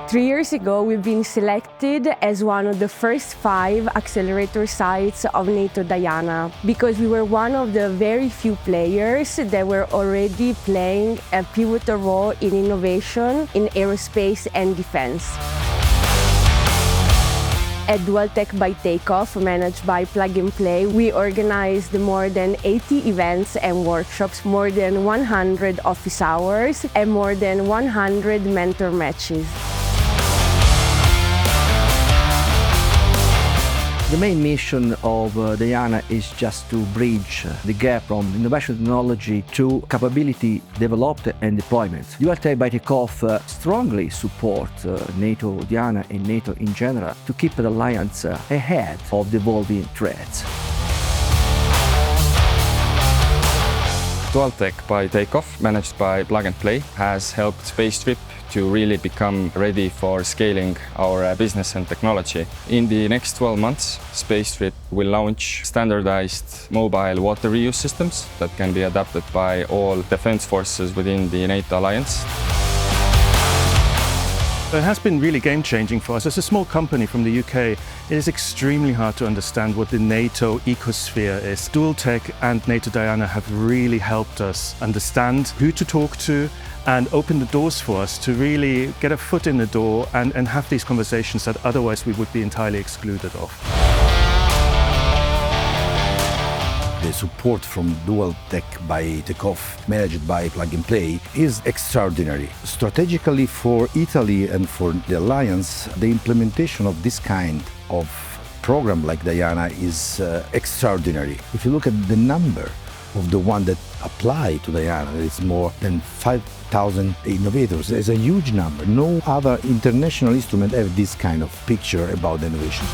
3 years ago, we've been selected as one of the first 5 accelerator sites of NATO DIANA because we were one of the very few players that were already playing a pivotal role in innovation in aerospace and defense. At DualTech by Takeoff, managed by Plug and Play, we organized more than 80 events and workshops, more than 100 office hours, and more than 100 mentor matches. The main mission of DIANA is just to bridge the gap from innovation technology to capability developed and deployment. DualTech by Takeoff strongly support NATO DIANA and NATO in general to keep the alliance ahead of the evolving threats. DualTech by Takeoff, managed by Plug and Play, has helped Spacedrip to really become ready for scaling our business and technology. In the next 12 months, Spacedrip will launch standardized mobile water reuse systems that can be adapted by all defense forces within the NATO alliance. It has been really game-changing for us. As a small company from the UK, it is extremely hard to understand what the NATO ecosphere is. DualTech and NATO DIANA have really helped us understand who to talk to and open the doors for us to really get a foot in the door and have these conversations that otherwise we would be entirely excluded of. The support from DualTech by Takeoff, managed by Plug and Play, is extraordinary. Strategically for Italy and for the Alliance, the implementation of this kind of program like DIANA is extraordinary. If you look at the number of the one that apply to DIANA, it's more than 5,000 innovators. It's a huge number. No other international instrument have this kind of picture about innovation.